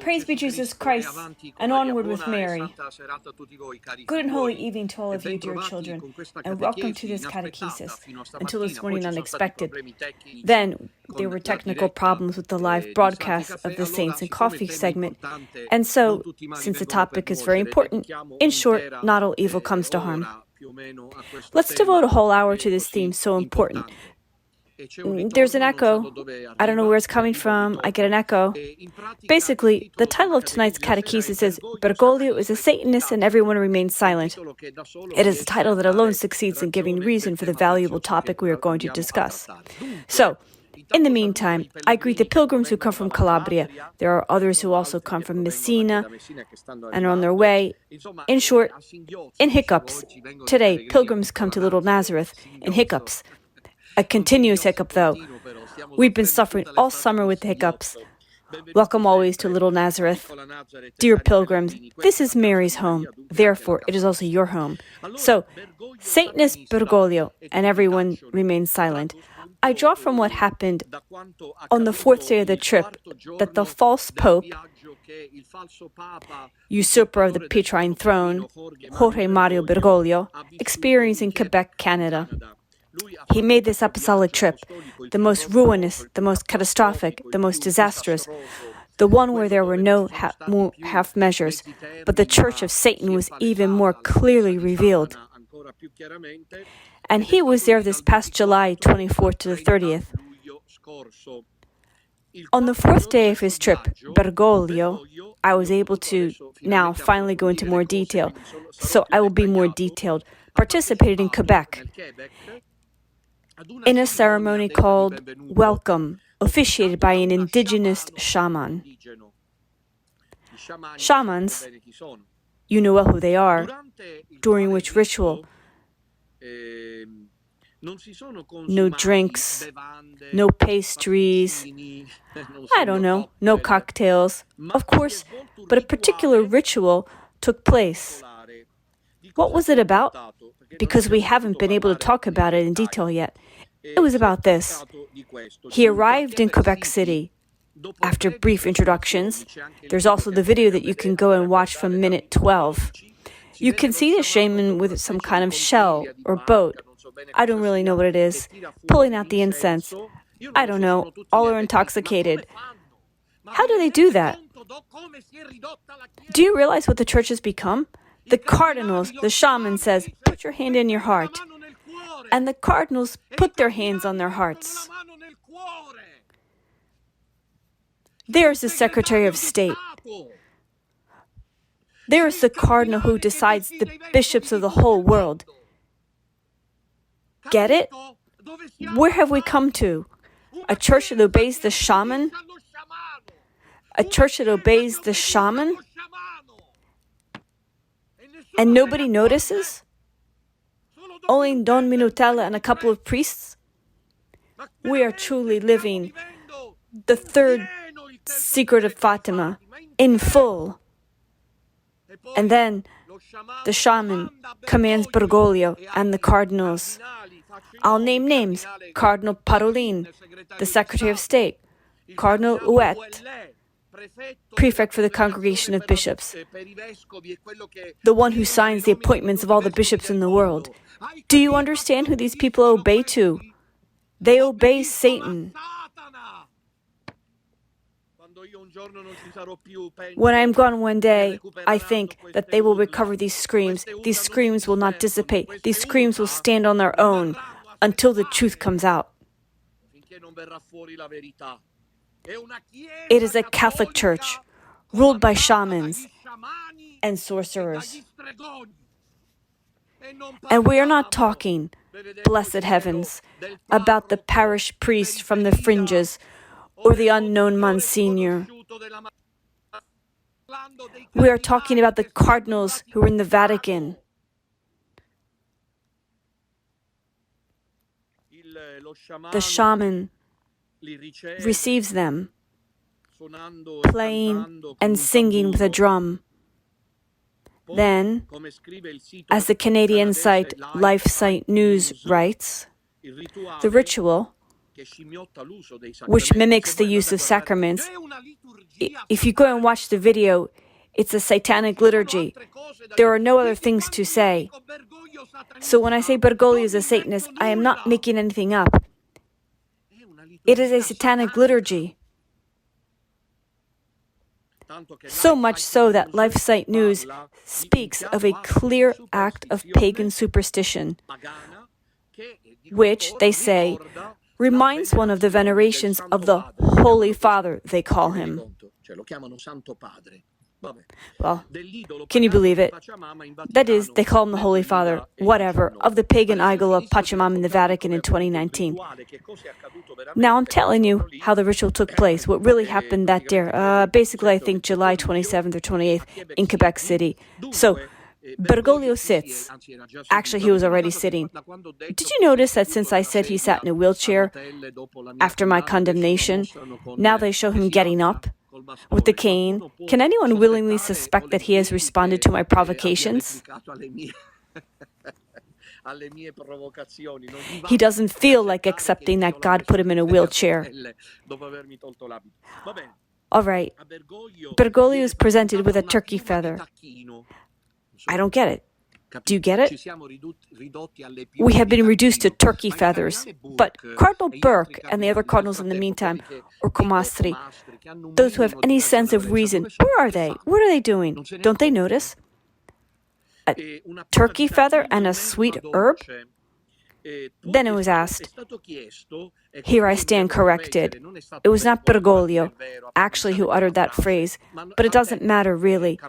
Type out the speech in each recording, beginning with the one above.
Praise be Jesus Christ, and onward with Mary. Good and holy evening to all of you, dear children, and welcome to this catechesis. Until this morning, unexpected. Then, there were technical problems with the live broadcast of the Saints and Coffee segment, and so, since the topic is very important, in short, not all evil comes to harm. Let's devote a whole hour to this theme so important. There's an echo. I don't know where it's coming from. I get an echo. Basically, the title of tonight's catechesis is Bergoglio is a Satanist and everyone remains silent. It is a title that alone succeeds in giving reason for the valuable topic we are going to discuss. So, in the meantime, I greet the pilgrims who come from Calabria. There are others who also come from Messina and are on their way. In short, in hiccups. Today, pilgrims come to Little Nazareth in hiccups. A continuous hiccup, though. We've been suffering all summer with the hiccups. Welcome always to Little Nazareth. Dear pilgrims, this is Mary's home. Therefore, it is also your home. So, Satanist Bergoglio, and everyone remains silent. I draw from what happened on the fourth day of the trip that the false pope, usurper of the Petrine throne, Jorge Mario Bergoglio, experienced in Quebec, Canada. He made this apostolic trip, the most ruinous, the most catastrophic, the most disastrous, the one where there were no half measures, but the Church of Satan was even more clearly revealed. And he was there this past July 24th to the 30th. On the fourth day of his trip, Bergoglio, I was able to now finally go into more detail, so I will be more detailed, participated in Quebec, in a ceremony called Welcome, officiated by an indigenous shaman. Shamans, you know well who they are, during which ritual, no drinks, no pastries, I don't know, no cocktails, of course, but a particular ritual took place. What was it about? Because we haven't been able to talk about it in detail yet. It was about this. He arrived in Quebec City. After brief introductions, there's also the video that you can go and watch from minute 12. You can see the shaman with some kind of shell or boat. I don't really know what it is. Pulling out the incense. I don't know. All are intoxicated. How do they do that? Do you realize what the church has become? The cardinals, the shaman says, put your hand in your heart. And the cardinals put their hands on their hearts. There's the Secretary of State. There is the cardinal who decides the bishops of the whole world. Get it? Where have we come to? A church that obeys the shaman? A church that obeys the shaman? And nobody notices? Only Don MINUTELLA and a couple of priests? We are truly living the third secret of Fatima in full. And then the shaman commands Bergoglio and the cardinals. I'll name names. Cardinal Parolin, the Secretary of State. Cardinal 𝐦𝐚𝐿, Prefect for the Congregation of Bishops. The one who signs the appointments of all the bishops in the world. Do you understand who these people obey to? They obey Satan. When I'm gone one day, I think that they will recover these screams. These screams will not dissipate. These screams will stand on their own until the truth comes out. It is a Catholic church ruled by shamans and sorcerers. And we are not talking, blessed heavens, about the parish priest from the fringes or the unknown Monsignor. We are talking about the cardinals who are in the Vatican. The shaman receives them, playing and singing with a drum. Then, as the Canadian site LifeSite News writes, the ritual, which mimics the use of sacraments. If you go and watch the video, it's a satanic liturgy. There are no other things to say. So when I say Bergoglio is a Satanist, I am not making anything up. It is a satanic liturgy. So much so that LifeSite News speaks of a clear act of pagan superstition, which, they say, reminds one of the venerations of the Holy Father, they call him. Well, can you believe it? That is, they call him the Holy Father, whatever, of the pagan idol of Pachamama in the Vatican in 2019. Now I'm telling you how the ritual took place, what really happened that day. Basically, I think July 27th or 28th in Quebec City. So, Bergoglio sits. Actually, he was already sitting. Did you notice that since I said he sat in a wheelchair after my condemnation, now they show him getting up with the cane? Can anyone willingly suspect that he has responded to my provocations? He doesn't feel like accepting that God put him in a wheelchair. All right. Bergoglio is presented with a turkey feather. I don't get it. Do you get it? We have been reduced to turkey feathers. But Cardinal Burke and the other cardinals in the meantime, or Comastri, those who have any sense of reason, where are they? What are they doing? Don't they notice? A turkey feather and a sweet herb? Then it was asked, here I stand corrected. It was not Bergoglio, actually, who uttered that phrase, but it doesn't matter, really,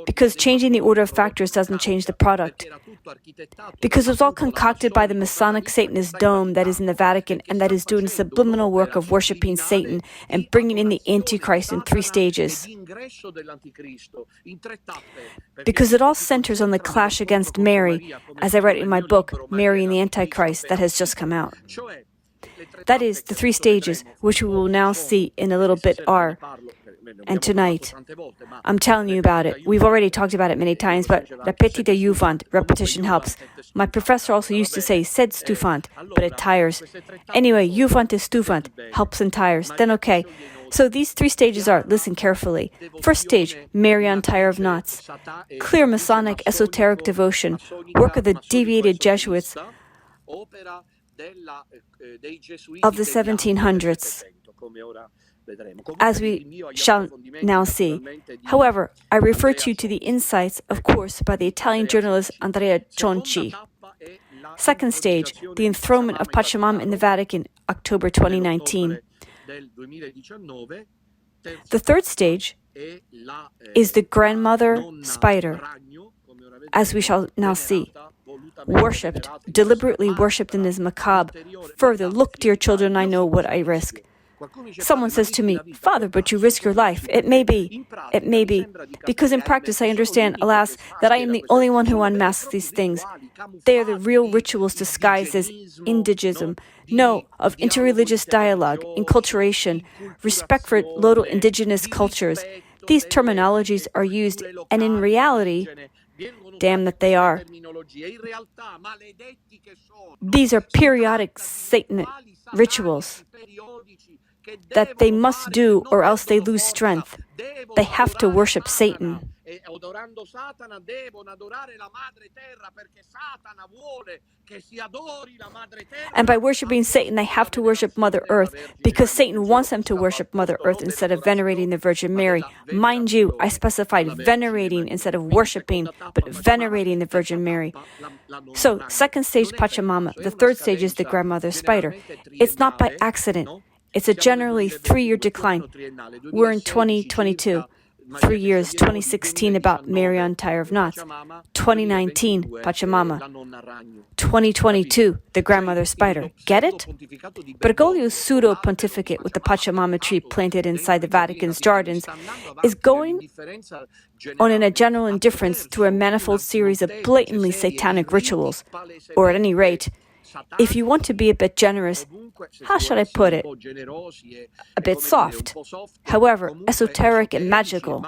because changing the order of factors doesn't change the product. Because it was all concocted by the Masonic Satanist dome that is in the Vatican and that is doing the subliminal work of worshipping Satan and bringing in the Antichrist in 3 stages. Because it all centers on the clash against Mary, as I write in my book, Mary and the Antichrist, that has just come out. That is, the 3 stages, which we will now see in a little bit are, and tonight. I'm telling you about it. We've already talked about it many times, but repetite iuvant, repetition helps. My professor also used to say, sed stufant, but it tires. Anyway, iuvant is stufant, helps and tires. Then okay. So these 3 stages are, listen carefully. First stage, Mary on tire of knots. Clear Masonic esoteric devotion, work of the deviated Jesuits of the 1700s, as we shall now see. However, I refer to you to the insights, of course, by the Italian journalist Andrea Cionci. Second stage, the enthronement of Pachamama in the Vatican, October 2019. The third stage is the grandmother spider, as we shall now see. Worshipped, deliberately worshipped in his macabre. Further, look, dear children, I know what I risk. Someone says to me, Father, but you risk your life. It may be, because in practice I understand, alas, that I am the only one who unmasks these things. They are the real rituals disguised as indigism. No, of interreligious dialogue, enculturation, respect for local indigenous cultures. These terminologies are used, and in reality, damn that they are. These are periodic Satan rituals that they must do or else they lose strength. They have to worship Satan. And by worshiping Satan, they have to worship Mother Earth because Satan wants them to worship Mother Earth instead of venerating the Virgin Mary. Mind you, I specified venerating instead of worshiping, but venerating the Virgin Mary. So, second stage Pachamama, the third stage is the grandmother spider. It's not by accident. It's a generally 3-year decline. We're in 2022. 3 years, 2016 about Mary on tire of knots, 2019 Pachamama, 2022 the grandmother spider. Get it? Bergoglio's pseudo-pontificate with the Pachamama tree planted inside the Vatican's gardens is going on in a general indifference to a manifold series of blatantly satanic rituals, or at any rate, if you want to be a bit generous, how should I put it? A bit soft. However, esoteric and magical.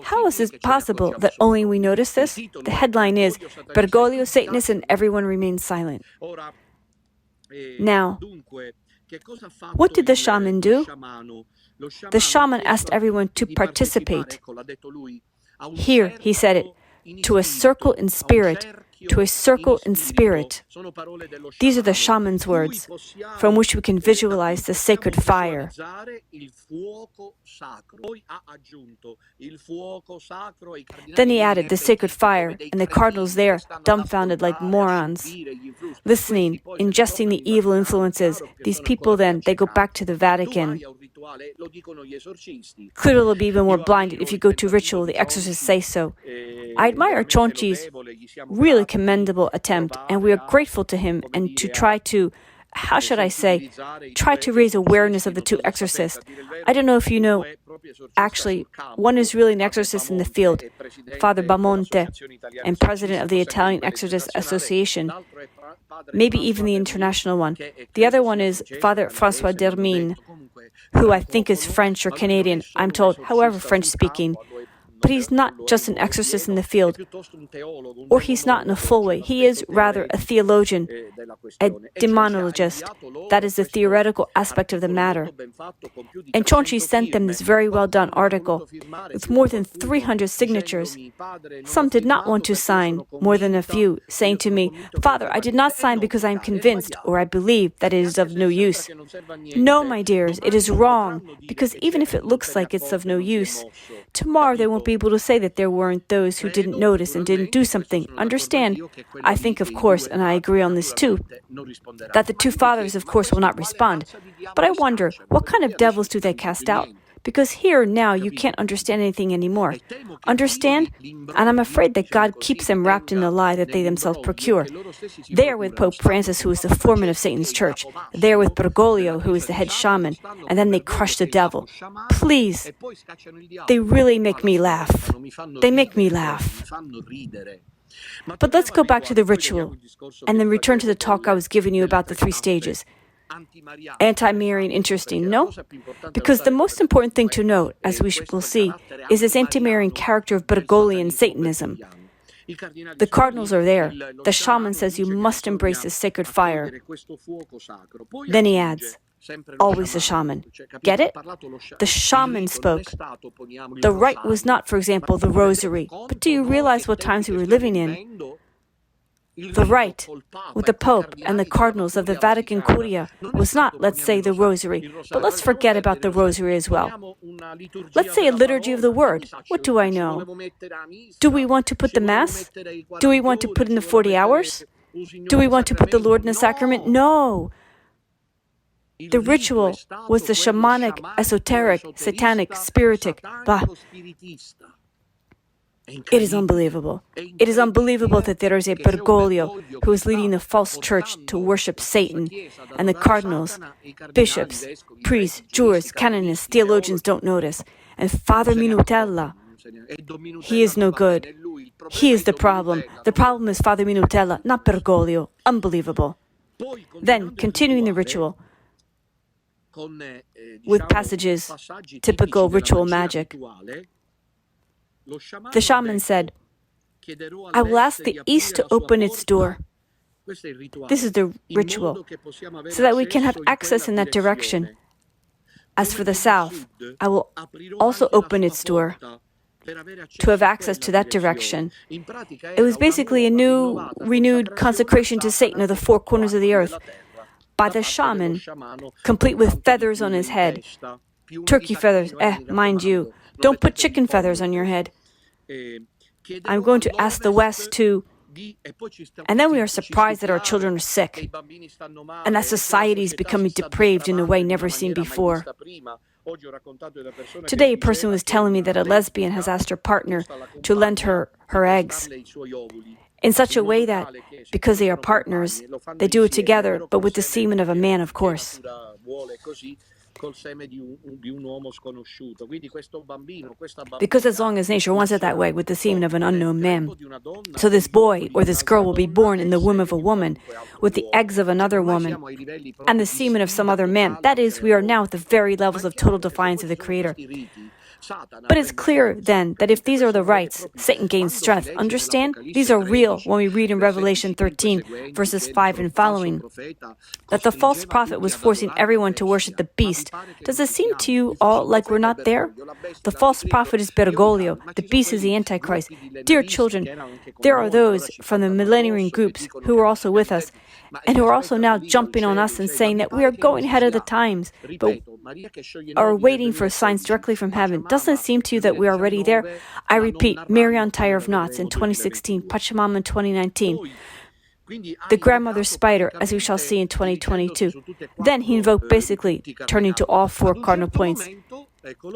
How is this possible that only we notice this? The headline is, Bergoglio Satanist and everyone remains silent. Now, what did the shaman do? The shaman asked everyone to participate. Here, he said it, to a circle in spirit, to a circle in spirit. These are the shaman's words, from which we can visualize the sacred fire. Then he added the sacred fire, and the cardinals there, dumbfounded like morons, listening, ingesting the evil influences. These people then, they go back to the Vatican. Clearly they'll be even more blinded if you go to ritual, the exorcists say so. I admire 𝐥'𝐶𝐶's really commendable attempt, and we are grateful to him and to try to, how should I say, try to raise awareness of the two exorcists. I don't know if you know, actually, one is really an exorcist in the field, Father Bamonte, and president of the Italian Exorcist Association, maybe even the international one. The other one is Father François Dermine, who I think is French or Canadian, I'm told, however French-speaking. But he's not just an exorcist in the field, or he's not in a full way. He is rather a theologian, a demonologist. That is the theoretical aspect of the matter. And 𝐥'𝐶 sent them this very well-done article with more than 300 signatures. Some did not want to sign, more than a few, saying to me, "Father, I did not sign because I am convinced or I believe that it is of no use." No, my dears, it is wrong, because even if it looks like it's of no use, tomorrow they won't be able to say that there weren't those who didn't notice and didn't do something. Understand? I think, of course, and I agree on this too, that the two fathers, of course, will not respond. But I wonder, what kind of devils do they cast out? Because here, now, you can't understand anything anymore. Understand? And I'm afraid that God keeps them wrapped in the lie that they themselves procure. They are with Pope Francis, who is the foreman of Satan's church. They are with Bergoglio, who is the head shaman. And then they crush the devil. Please. They really make me laugh. They make me laugh. But let's go back to the ritual, and then return to the talk I was giving you about the 3 stages. Anti-Marian, interesting, no? Because the most important thing to note, as we will see, is this anti-Marian character of Bergoglian Satanism. The cardinals are there. The shaman says you must embrace this sacred fire. Then he adds, always the shaman. Get it? The shaman spoke. The rite was not, for example, the rosary. But do you realize what times we were living in? The rite with the Pope and the cardinals of the Vatican Curia was not, let's say, the rosary, but let's forget about the rosary as well. Let's say a liturgy of the word. What do I know? Do we want to put the Mass? Do we want to put in the 40 hours? Do we want to put the Lord in the sacrament? No. The ritual was the shamanic, esoteric, satanic, spiritic, blah. It is unbelievable. It is unbelievable that there is a Bergoglio who is leading the false church to worship Satan, and the cardinals, bishops, priests, jurors, canonists, theologians don't notice. And Father Minutella, he is no good. He is the problem. The problem is Father Minutella, not Bergoglio. Unbelievable. Then, continuing the ritual, with passages typical ritual magic, the shaman said, I will ask the east to open its door. This is the ritual, so that we can have access in that direction. As for the south, I will also open its door to have access to that direction. It was basically a new, renewed consecration to Satan of the 4 corners of the earth by the shaman, complete with feathers on his head. Turkey feathers, mind you. Don't put chicken feathers on your head. I'm going to ask the West to... And then we are surprised that our children are sick, and that society is becoming depraved in a way never seen before. Today, a person was telling me that a lesbian has asked her partner to lend her eggs in such a way that, because they are partners, they do it together, but with the semen of a man, of course. Because as long as nature wants it that way, with the semen of an unknown man. So this boy or this girl will be born in the womb of a woman, with the eggs of another woman, and the semen of some other man. That is, we are now at the very levels of total defiance of the Creator. But it's clear then that if these are the rites, Satan gains strength. Understand? These are real when we read in Revelation 13, verses 5 and following, that the false prophet was forcing everyone to worship the beast. Does it seem to you all like we're not there? The false prophet is Bergoglio. The beast is the Antichrist. Dear children, there are those from the millennium groups who are also with us, and who are also now jumping on us and saying that we are going ahead of the times, but are waiting for signs directly from heaven. Doesn't it seem to you that we are already there? I repeat, Mary on Tire of Knots in 2016, Pachamama in 2019, the grandmother spider, as we shall see in 2022. Then he invoked basically, turning to all four cardinal points.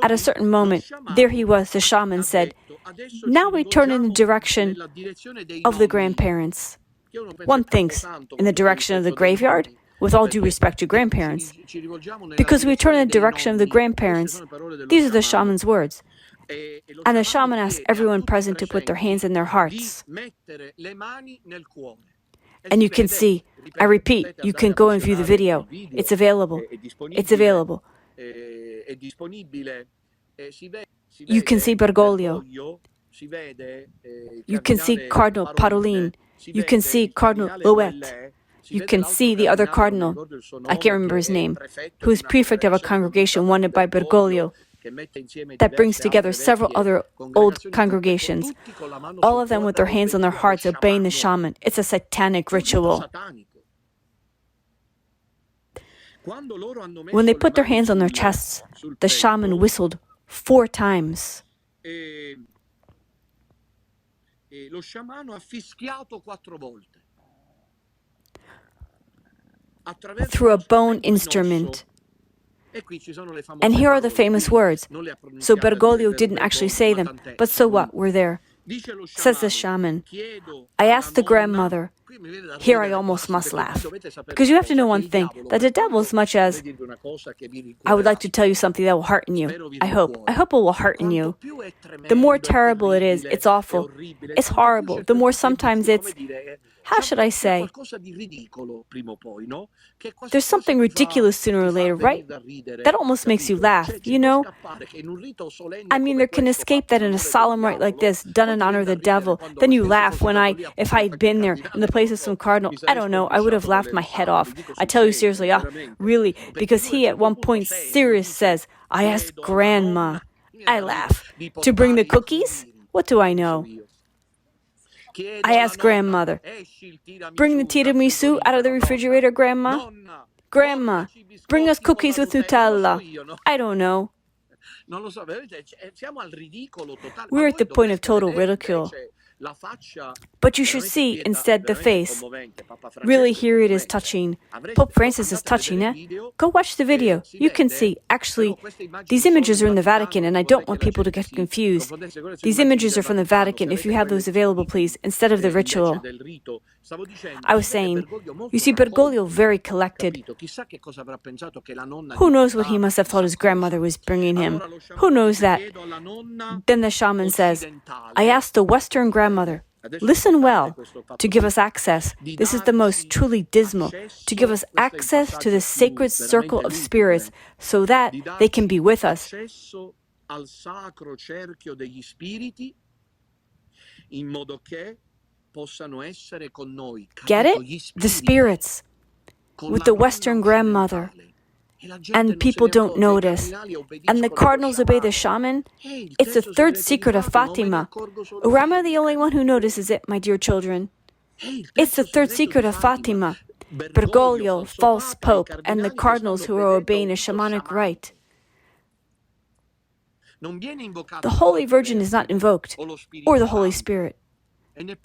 At a certain moment, there he was, the shaman said, now we turn in the direction of the grandparents. One thinks, in the direction of the graveyard, with all due respect to grandparents. Because we turn in the direction of the grandparents, these are the shaman's words. And the shaman asks everyone present to put their hands in their hearts. And you can see, I repeat, you can go and view the video. It's available. It's available. You can see Bergoglio. You can see Cardinal Parolin. You can see Cardinal Louet. You can see the other cardinal, I can't remember his name, who is prefect of a congregation wanted by Bergoglio that brings together several other old congregations, all of them with their hands on their hearts obeying the shaman. It's a satanic ritual. When they put their hands on their chests, the shaman whistled 4 times. Through a bone instrument. And here are the famous words. So Bergoglio didn't actually say them, but so what? We're there. Says the shaman, I asked the grandmother. Here I almost must laugh. Because you have to know one thing, that the devil, as much as I would like to tell you something that will hearten you. I hope it will hearten you. The more terrible it is, it's awful. It's horrible. The more sometimes it's, how should I say? There's something ridiculous sooner or later, right? That almost makes you laugh, you know? I mean, there can escape that in a solemn rite like this, done in honor of the devil. Then you laugh when if I had been there in the place of some cardinal, I don't know, I would have laughed my head off. I tell you seriously, really, because he at one point serious says, I asked grandma. I laugh. To bring the cookies? What do I know? I asked grandmother, bring the tiramisu out of the refrigerator, grandma? Grandma, bring us cookies with Nutella. I don't know. We're at the point of total ridicule. But you should see, instead, the face. Really, here it is touching. Pope Francis is touching, eh? Go watch the video. You can see. Actually, these images are in the Vatican, and I don't want people to get confused. These images are from the Vatican, if you have those available, please, instead of the ritual. I was saying, you see Bergoglio very collected. Who knows what he must have thought his grandmother was bringing him? Who knows that? Then the shaman says, I asked the Western grandmother, listen well, to give us access. This is the most truly dismal, to give us access to the sacred circle of spirits so that they can be with us. Get it? The spirits, with the Western grandmother. And people don't notice. And the cardinals obey the shaman? It's the third secret of Fatima. Or am I the only one who notices it, my dear children? It's the third secret of Fatima. Bergoglio, false pope, and the cardinals who are obeying a shamanic rite. The Holy Virgin is not invoked, or the Holy Spirit.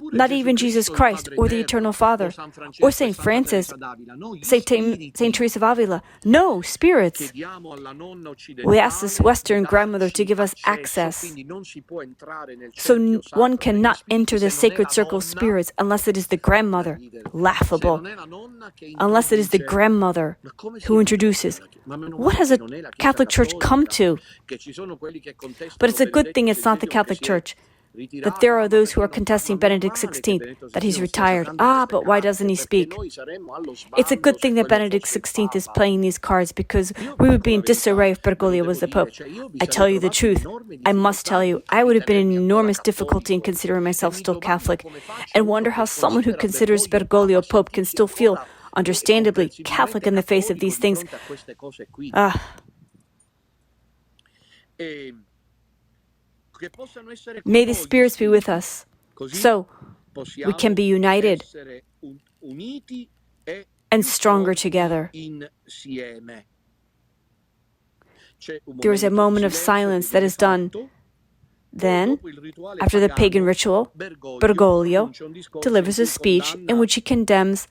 Not even Jesus Christ, or the Eternal Father, or St. Francis, St. Teresa of Avila. No, spirits. We ask this Western grandmother to give us access. So one cannot enter the sacred circle of spirits unless it is the grandmother. Laughable. Unless it is the grandmother who introduces. What has a Catholic Church come to? But it's a good thing it's not the Catholic Church. that there are those who are contesting Benedict XVI, that he's retired. But why doesn't he speak? It's a good thing that Benedict XVI is playing these cards, because we would be in disarray if Bergoglio was the Pope. I tell you the truth. I must tell you, I would have been in enormous difficulty in considering myself still Catholic, and wonder how someone who considers Bergoglio Pope can still feel, understandably, Catholic in the face of these things. May the spirits be with us, so we can be united and stronger together. There is a moment of silence that is done. Then, after the pagan ritual, Bergoglio delivers a speech in which he condemns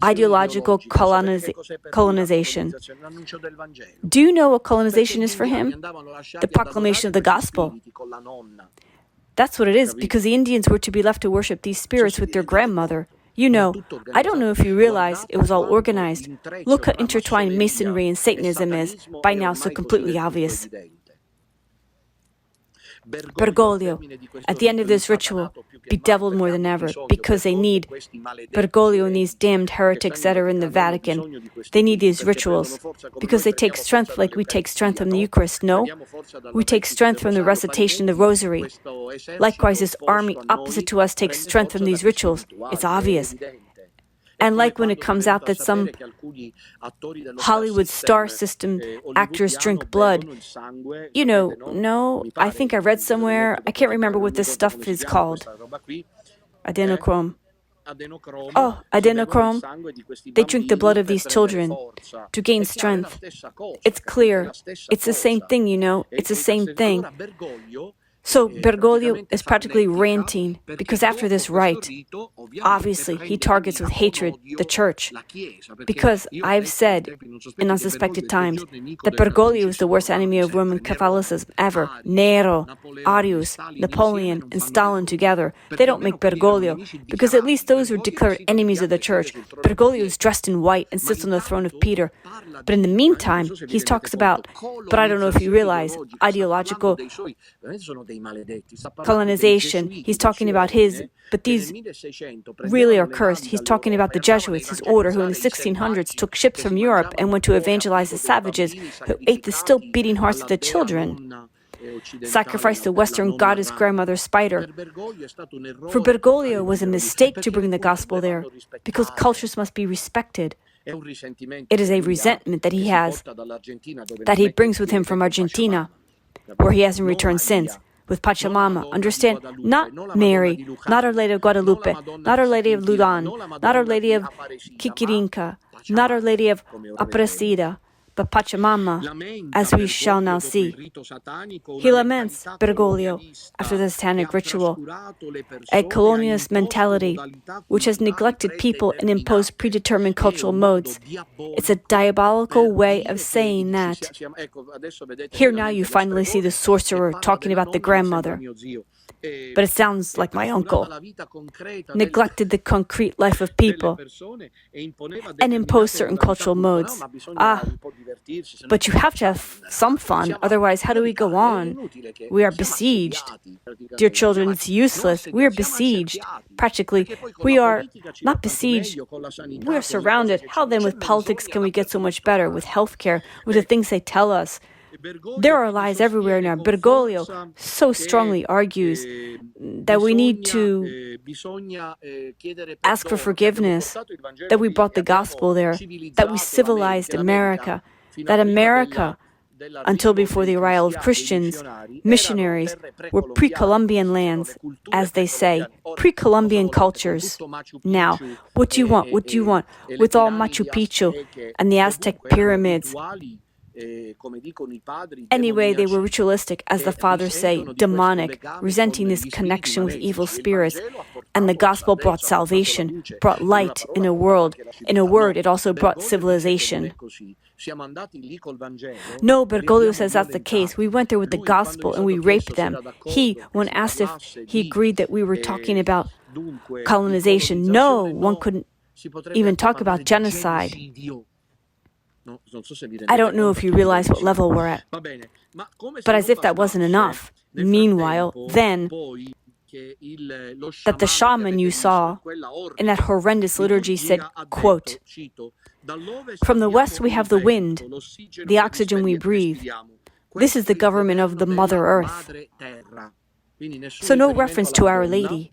ideological colonization. Do you know what colonization is for him? The proclamation of the gospel. That's what it is, because the Indians were to be left to worship these spirits with their grandmother. You know, I don't know if you realize it was all organized. Look how intertwined Masonry and Satanism is, by now so completely obvious. Bergoglio, at the end of this ritual, bedeviled more than ever, because they need Bergoglio and these damned heretics that are in the Vatican. They need these rituals, because they take strength like we take strength from the Eucharist, no? We take strength from the recitation of the Rosary. Likewise, this army opposite to us takes strength from these rituals. It's obvious. And like when it comes out that some Hollywood star system actors drink blood, you know, no, I think I read somewhere, I can't remember what this stuff is called. Adrenochrome. Oh, adrenochrome. They drink the blood of these children to gain strength. It's clear. It's the same thing, you know. It's the same thing. So Bergoglio is practically ranting, because after this rite, obviously he targets with hatred the Church, because I've said in unsuspected times that Bergoglio is the worst enemy of Roman Catholicism ever. Nero, Arius, Napoleon, and Stalin together. They don't make Bergoglio, because at least those who are declared enemies of the Church. Bergoglio is dressed in white and sits on the throne of Peter. But in the meantime, he talks about, but I don't know if you realize, ideological colonization. He's talking about his, but these really are cursed. He's talking about the Jesuits, his order, who in the 1600s took ships from Europe and went to evangelize the savages who ate the still beating hearts of the children, sacrificed the Western goddess grandmother spider. For Bergoglio, it was a mistake to bring the gospel there, because cultures must be respected. It is a resentment that he has, that he brings with him from Argentina, where he hasn't returned since, with Pachamama. Understand? Not Mary, not Our Lady of Guadalupe, not Our Lady of Ludan, not Our Lady of 𝐥'𝐶𝐞𝐬𝐿, not Our Lady of Aparecida, but Pachamama, as we shall now see. He laments Bergoglio after the satanic ritual, a colonialist mentality which has neglected people and imposed predetermined cultural modes. It's a diabolical way of saying that. Here now you finally see the sorcerer talking about the grandmother. But it sounds like my uncle, neglected the concrete life of people and imposed certain cultural modes. But you have to have some fun, otherwise how do we go on? We are besieged. Dear children, it's useless. We are besieged. Practically, we are not besieged. We are surrounded. How then with politics can we get so much better? With healthcare, with the things they tell us? There are lies everywhere now. Bergoglio so strongly argues that we need to ask for forgiveness, that we brought the gospel there, that we civilized America, that America, until before the arrival of Christians, missionaries, were pre-Columbian lands, as they say, pre-Columbian cultures. Now, what do you want? What do you want? With all Machu Picchu and the Aztec pyramids, anyway, they were ritualistic, as the fathers say, demonic, resenting this connection with evil spirits. And the gospel brought salvation, brought light in a world. In a word, it also brought civilization. No, Bergoglio says that's the case. We went there with the gospel and we raped them. He, when asked if he agreed that we were talking about colonization, no, one couldn't even talk about genocide. I don't know if you realize what level we're at. But as if that wasn't enough, meanwhile, then, that the shaman you saw in that horrendous liturgy said, quote, "From the west we have the wind, the oxygen we breathe. This is the government of the Mother Earth." So no reference to Our Lady.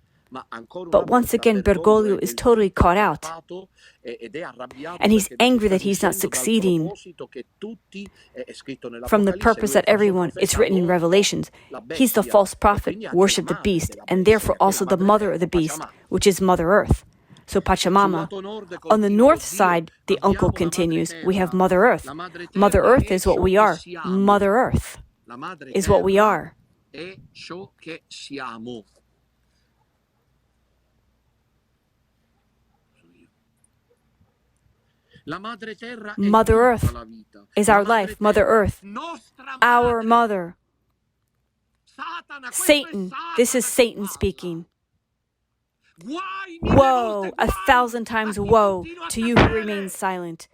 But once again, Bergoglio is totally caught out. And he's angry that he's not succeeding from the purpose that everyone, it's written in Revelations, he's the false prophet, worship the beast, and therefore also the mother of the beast, which is Mother Earth. So Pachamama. On the north side, the uncle continues, we have Mother Earth. Mother Earth is what we are. Mother Earth is what we are. Mother Earth is our life. Mother Earth, our mother. Satan, this is Satan speaking. Woe, 1,000 times woe to you who remain silent.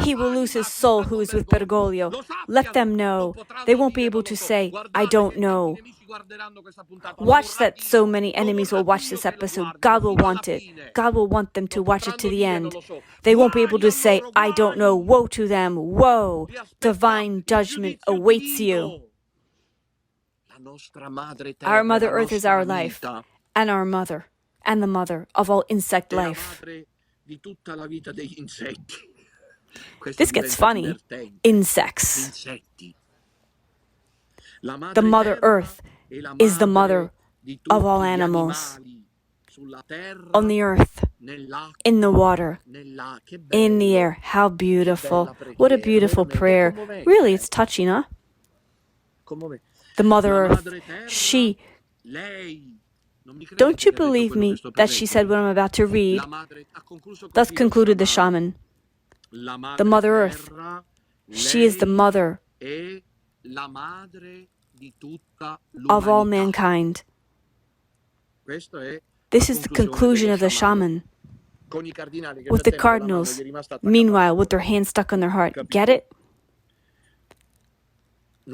He will lose his soul who is with Bergoglio. Let them know. They won't be able to say, I don't know. Watch that so many enemies will watch this episode. God will want it. God will want them to watch it to the end. They won't be able to say, I don't know. Woe to them. Woe. Divine judgment awaits you. Our Mother Earth is our life, and our mother, and the mother of all insect life. This gets funny. Insects. The Mother Earth is the mother of all animals. On the earth, in the water, in the air. How beautiful. What a beautiful prayer. Really, it's touching, huh? The Mother Earth, she... Don't you believe me that she said what I'm about to read? Thus concluded the shaman. The Mother Earth, she is the mother of all mankind. This is the conclusion of the shaman. With the cardinals, meanwhile, with their hands stuck on their heart. Get it?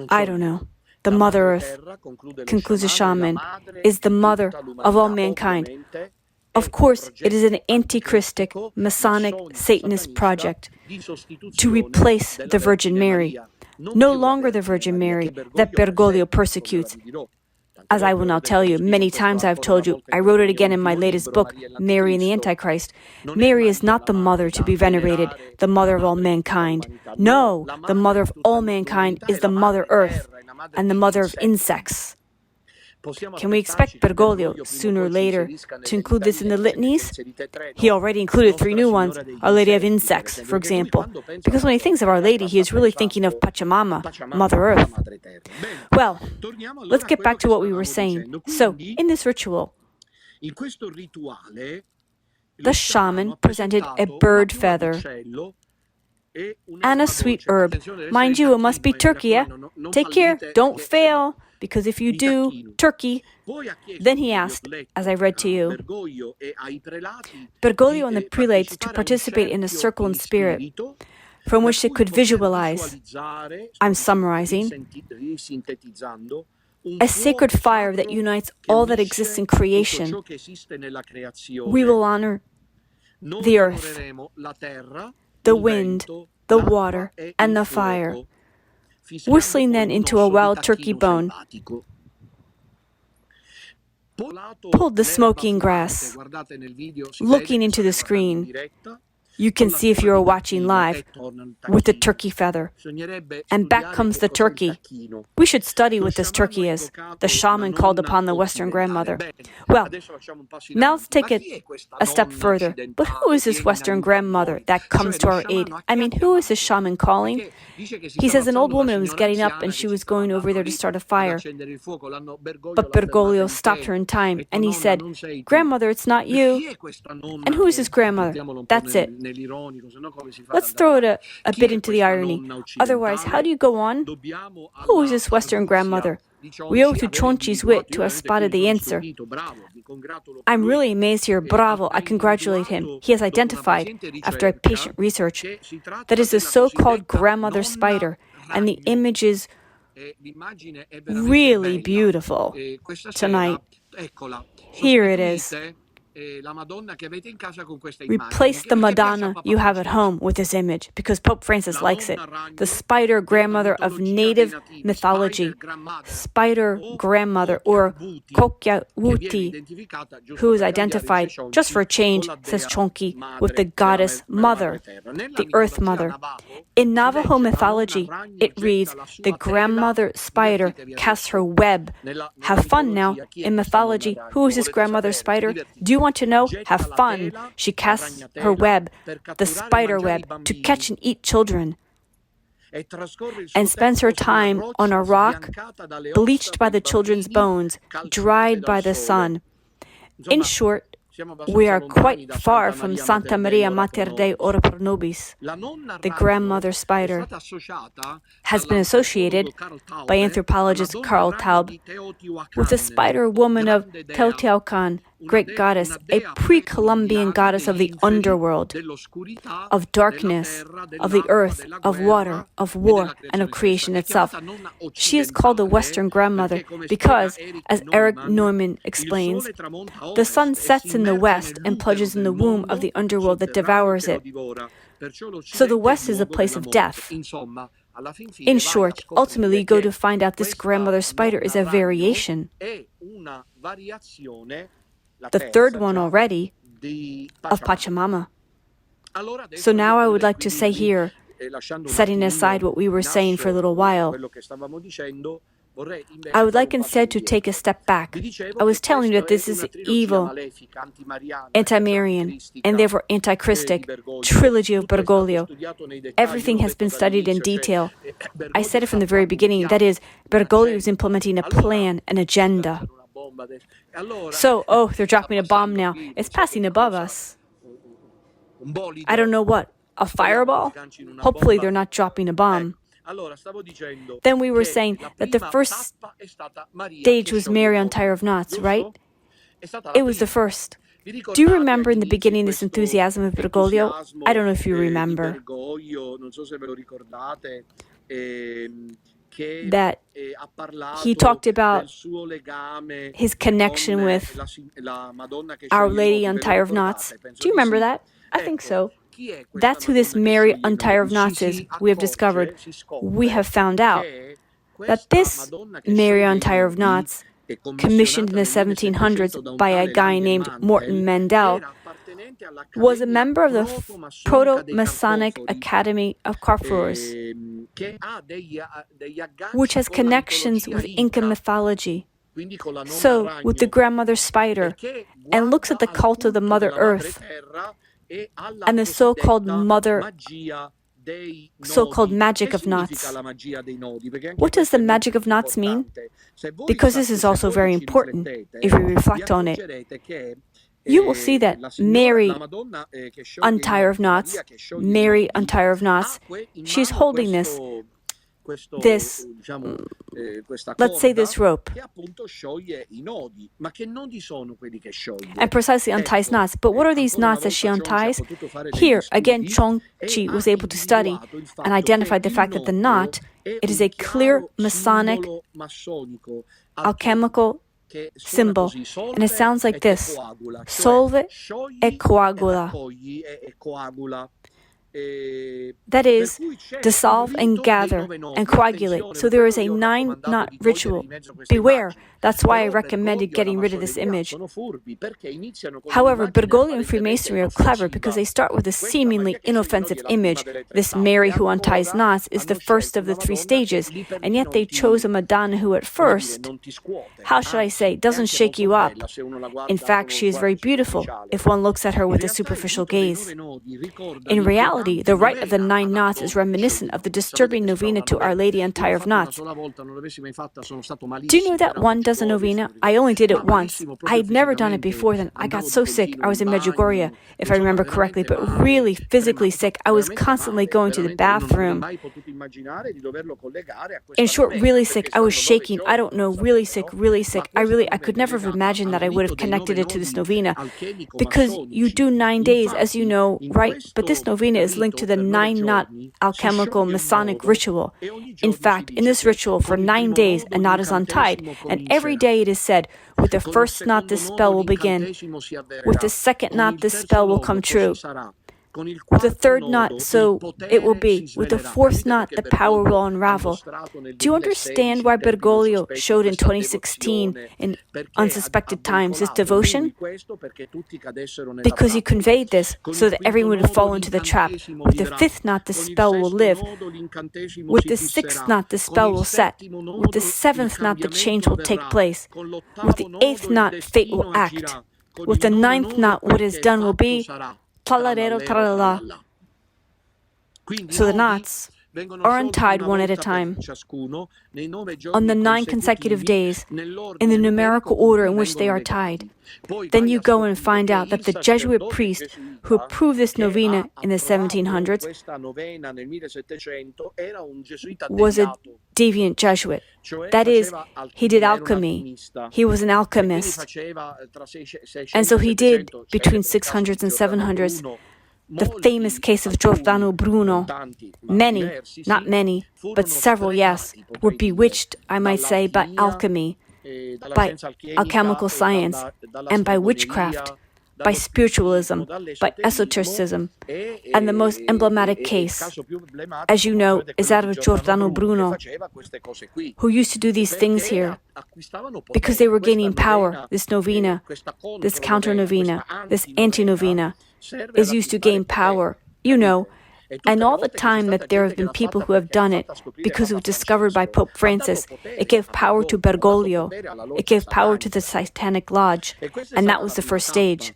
I don't know. The Mother Earth, concludes the shaman, is the mother of all mankind. Of course, it is an anti-Christic, Masonic, Satanist project to replace the Virgin Mary. No longer the Virgin Mary that Bergoglio persecutes. As I will now tell you, many times I've told you, I wrote it again in my latest book, Mary and the Antichrist. Mary is not the mother to be venerated, the mother of all mankind. No, the mother of all mankind is the Mother Earth and the mother of insects. Can we expect Bergoglio, sooner or later, to include this in the litanies? He already included 3 new ones, Our Lady of Insects, for example. Because when he thinks of Our Lady, he is really thinking of Pachamama, Mother Earth. Well, let's get back to what we were saying. So, in this ritual, the shaman presented a bird feather and a sweet herb. Mind you, it must be turkey, eh? Take care, don't fail. Because if you do, turkey. Then he asked, as I read to you, Bergoglio and the prelates to participate in a circle in spirit, from which they could visualize, I'm summarizing, a sacred fire that unites all that exists in creation. We will honor the earth, the wind, the water, and the fire, whistling then into a wild turkey bone, pulled the smoking grass, looking into the screen. You can see if you are watching live with the turkey feather. And back comes the turkey. We should study what this turkey is. The shaman called upon the Western grandmother. Well, now let's take it a step further. But who is this Western grandmother that comes to our aid? I mean, who is this shaman calling? He says an old woman was getting up and she was going over there to start a fire. But Bergoglio stopped her in time and he said, Grandmother, it's not you. And who is this grandmother? That's it. Let's throw it a bit into the irony. Otherwise, how do you go on? Who is this Western grandmother? We owe to 𝐥'𝐶𝐞𝐯 wit to have spotted the answer. I'm really amazed here. Bravo, I congratulate him. He has identified, after patient research, that is the so-called grandmother spider, and the image is really beautiful tonight. Here it is. Replace the Madonna you have at home with this image, because Pope Francis likes it. The spider grandmother of native mythology, spider grandmother, or 𝐦𝐚𝐭𝐫𝐢𝐚𝐥𝐞, who is identified, just for a change, says 𝐥'𝐶𝐞𝐾, with the goddess mother, the earth mother. In Navajo mythology, it reads, the grandmother spider casts her web. Have fun now. In mythology, who is this grandmother spider? Do you want to know? Have fun. She casts her web, the spider web, to catch and eat children, and spends her time on a rock, bleached by the children's bones, dried by the sun. In short, we are quite far from Santa Maria Mater Dei Ora Pro Nobis. The grandmother spider has been associated by anthropologist Carl Taub with the spider woman of Teotihuacan, great goddess, a pre-Columbian goddess of the underworld, of darkness, of the earth, of water, of war, and of creation itself. She is called the Western grandmother because, as Eric Neumann explains, the sun sets in the west and plunges in the womb of the underworld that devours it. So the west is a place of death. In short, ultimately you go to find out this grandmother spider is a variation, the third one already, of Pachamama. So now I would like to say here, setting aside what we were saying for a little while, I would like instead to take a step back. I was telling you that this is evil, anti-Marian, and therefore anti-Christic trilogy of Bergoglio. Everything has been studied in detail. I said it from the very beginning, that is, Bergoglio is implementing a plan, an agenda. So, they're dropping a bomb now. It's passing above us. I don't know what, a fireball? Hopefully they're not dropping a bomb. Then we were saying that the first stage was Mary untied of knots, right? It was the first. Do you remember in the beginning this enthusiasm of Bergoglio? I don't know if you remember. That he talked about his connection with Our Lady untied of knots. Do you remember that? I think so. That's who this Mary untied of knots is, we have discovered. We have found out that this Mary untied of knots, commissioned in the 1700s by a guy named Morton Mandel, was a member of the Proto-Masonic Academy of Carrefours, which has connections with Inca mythology. So, with the grandmother spider, and looks at the cult of the Mother Earth, and the so-called magic of knots. What does the magic of knots mean? Because this is also very important, if we reflect on it. You will see that Mary untied of knots, Mary untied of knots, she's holding this, let's say this rope, and precisely unties knots. But what are these knots that she unties? Here, again, 𝐥'𝐶𝐞𝐯 was able to study and identify the fact that the knot, it is a clear Masonic, alchemical symbol, and it sounds like this: solve e coagula. That is, dissolve and gather and coagulate. So there is a 9-knot ritual. Beware. That's why I recommended getting rid of this image. However, Bergoglio and Freemasonry are clever because they start with a seemingly inoffensive image. This Mary who unties knots is the first of the 3 stages, and yet they chose a Madonna who at first, how should I say, doesn't shake you up. In fact, she is very beautiful if one looks at her with a superficial gaze. In reality, reality, the rite of the 9 knots is reminiscent of the disturbing novena to Our Lady Entire of Knots. Do you know that one does a novena? I only did it once. I had never done it before then. I got so sick. I was in Medjugorje, if I remember correctly, but really physically sick. I was constantly going to the bathroom. In short, really sick. I was shaking. I don't know, really sick, really sick. I could never have imagined that I would have connected it to this novena, because you do 9 days, as you know, right? But this novena is linked to the 9-knot alchemical Masonic ritual. In fact, in this ritual, for 9 days, a knot is untied, and every day it is said, with the first knot this spell will begin, with the second knot this spell will come true, with the third knot, so it will be. With the fourth knot, the power will unravel. Do you understand why Bergoglio showed in 2016, in unsuspected times, his devotion? Because he conveyed this so that everyone would fall into the trap. With the fifth knot, the spell will live. With the sixth knot, the spell will set. With the seventh knot, the change will take place. With the eighth knot, fate will act. With the ninth knot, what is done will be. Tralala. So the knots are untied one at a time on the 9 consecutive days in the numerical order in which they are tied. Then you go and find out that the Jesuit priest who approved this novena in the 1700s was a deviant Jesuit. That is, he did alchemy. He was an alchemist. And so he did, between 600s and 700s, the famous case of Giordano Bruno. Many, not many, but several, yes, were bewitched, I might say, by alchemy, by alchemical science, and by witchcraft, by spiritualism, by esotericism. And the most emblematic case, as you know, is that of Giordano Bruno, who used to do these things here because they were gaining power. This novena, this counter-novena, this anti-novena is used to gain power, you know. And all the time that there have been people who have done it, because it was discovered by Pope Francis, it gave power to Bergoglio, it gave power to the Satanic Lodge, and that was the first stage.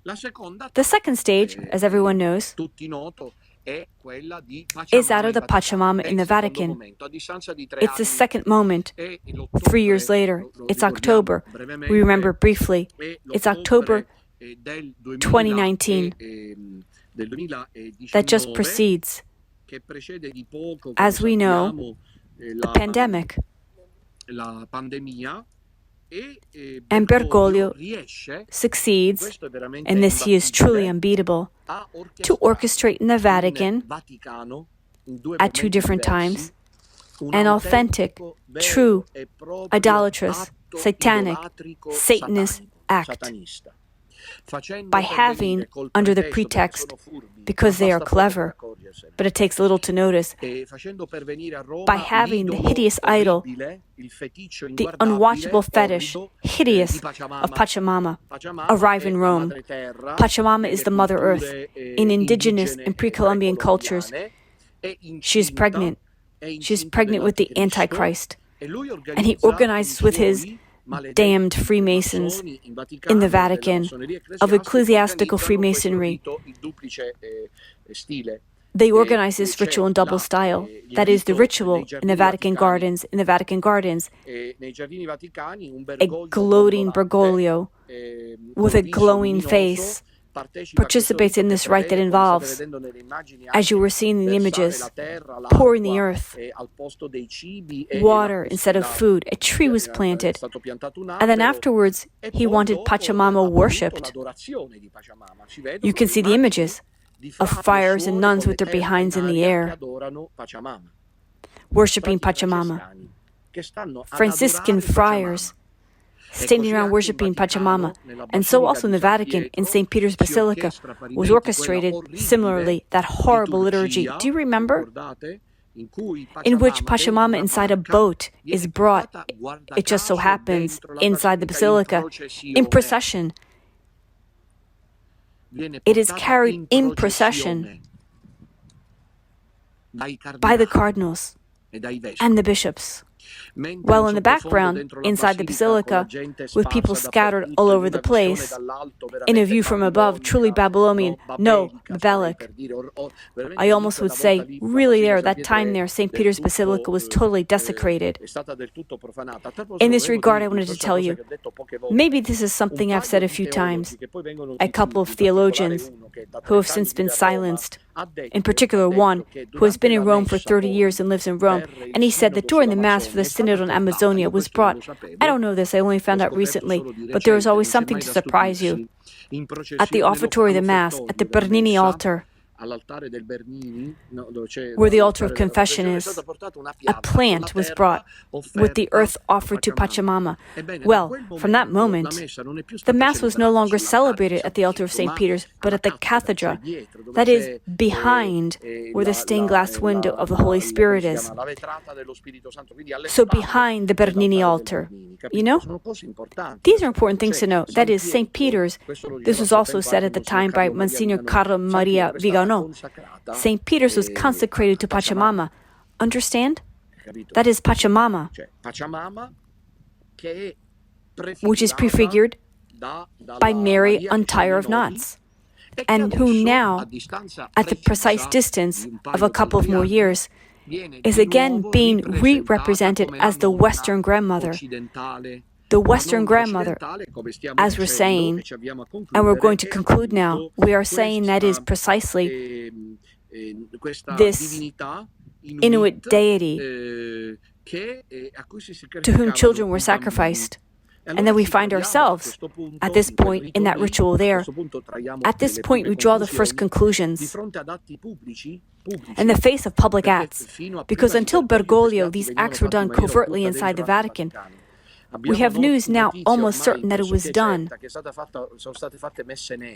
The second stage, as everyone knows, is that of the Pachamama in the Vatican. It's the second moment, 3 years later. It's October. We remember briefly. It's October 2019 that just precedes, as we know, the pandemic. And Bergoglio succeeds, and this he is truly unbeatable, to orchestrate in the Vatican at 2 different times an authentic, true, idolatrous, satanic, Satanist act. By having, under the pretext, because they are clever, but it takes little to notice, by having the hideous idol, the unwatchable fetish, hideous, of Pachamama, arrive in Rome. Pachamama is the Mother Earth. In indigenous and pre-Columbian cultures, she is pregnant. She is pregnant with the Antichrist. And he organizes with his damned Freemasons in the Vatican of ecclesiastical Freemasonry. They organize this ritual in double style. That is, the ritual in the Vatican Gardens. A gloating Bergoglio with a glowing face participates in this rite that involves, as you were seeing in the images, pouring the earth, water instead of food. A tree was planted, and then afterwards he wanted Pachamama worshipped. You can see the images of friars and nuns with their behinds in the air, worshipping Pachamama. Franciscan friars standing around worshipping Pachamama. And so also in the Vatican, in St. Peter's Basilica, was orchestrated similarly that horrible liturgy. Do you remember? In which Pachamama inside a boat is brought, it just so happens, inside the Basilica, in procession. It is carried in procession by the cardinals and the bishops. While in the background, inside the basilica, with people scattered all over the place, in a view from above, truly Babylonian, no, Babelic. I almost would say, really there, that time there, St. Peter's Basilica was totally desecrated. In this regard, I wanted to tell you, maybe this is something I've said a few times. A couple of theologians who have since been silenced, in particular one who has been in Rome for 30 years and lives in Rome, and he said that during the Mass for the Synod on Amazonia was brought, I don't know this, I only found out recently, but there is always something to surprise you. At the offertory of the Mass, at the Bernini altar, where the altar of confession is, a plant was brought with the earth offered to Pachamama. Well, from that moment, the Mass was no longer celebrated at the altar of St. Peter's, but at the cathedra, that is, behind where the stained glass window of the Holy Spirit is. So behind the Bernini altar. You know? These are important things to know. That is, St. Peter's, this was also said at the time by Monsignor Carlo Maria Vigano. St. Peter's was consecrated to Pachamama. Understand? That is Pachamama, which is prefigured by Mary, untier of knots, and who now, at the precise distance of a couple of more years, is again being re-represented as the Western grandmother. The Western grandmother, as we're saying, and we're going to conclude now, we are saying that is precisely this Inuit deity to whom children were sacrificed. And then we find ourselves at this point in that ritual there. At this point, we draw the first conclusions in the face of public acts, because until Bergoglio, these acts were done covertly inside the Vatican. We have news now almost certain that it was done.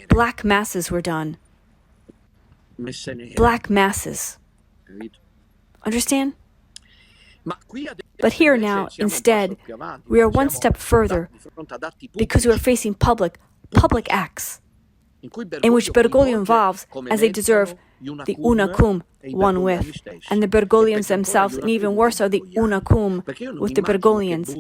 Black masses were done. Black masses. Understand? But here now, instead, we are one step further because we are facing public acts in which Bergoglio involves, as they deserve, the una cum, one with, and the Bergoglians themselves, and even worse are the una cum with the Bergoglians.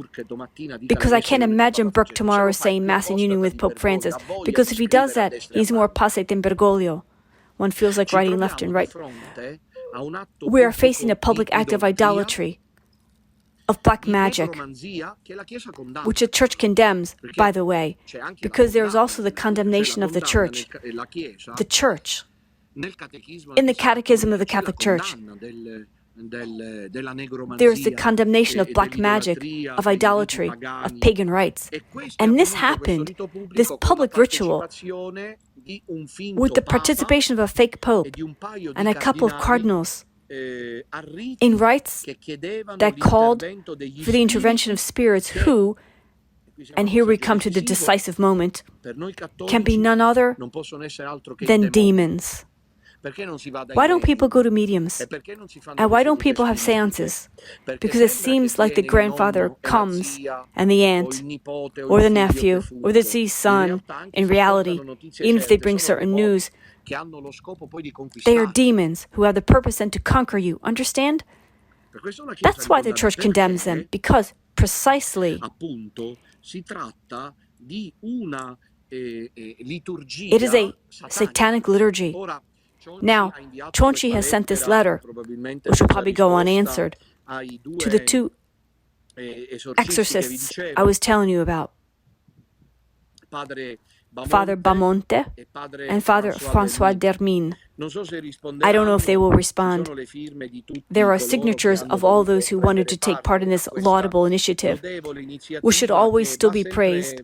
Because I can't imagine Burke tomorrow saying Mass in union with Pope Francis, because if he does that, he's more passate than Bergoglio. One feels like writing left and right. We are facing a public act of idolatry, of black magic, which the Church condemns, by the way, because there is also the condemnation of the Church. The Church, in the Catechism of the Catholic Church, there is the condemnation of black magic, of idolatry, of pagan rites. And this happened, this public ritual, with the participation of a fake pope and a couple of cardinals, in rites that called for the intervention of spirits who, and here we come to the decisive moment, can be none other than demons. Why don't people go to mediums? And why don't people have seances? Because it seems like the grandfather comes, and the aunt, or the nephew, or the deceased son, in reality, even if they bring certain news, they are demons who have the purpose then to conquer you. Understand? That's why the Church condemns them, because precisely it is a satanic liturgy. Now, Chonchi has sent this letter, which will probably go unanswered, to the two exorcists I was telling you about, Father Bamonte and Father François Dermin. I don't know if they will respond. There are signatures of all those who wanted to take part in this laudable initiative, which should always still be praised,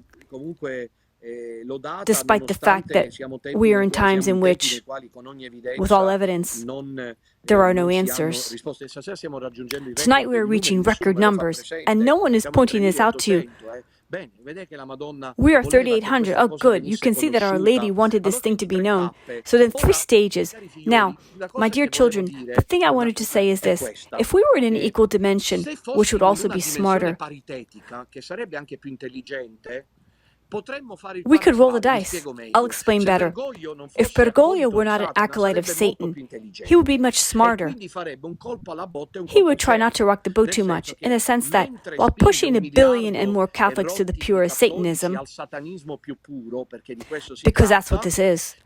despite the fact that we are in times in which, with all evidence, there are no answers. Tonight we are reaching record numbers, and no one is pointing this out to you. We are 3,800. Oh, good. You can see that Our Lady wanted this thing to be known. So then 3 stages. Now, my dear children, the thing I wanted to say is this. If we were in an equal dimension, which would also be smarter, We could roll the dice. I'll explain better. If Bergoglio were not an acolyte of Satan, he would be much smarter. He would try not to rock the boat too much, in the sense that, while pushing 1 billion and more Catholics to the purest Satanism, because that's what this is,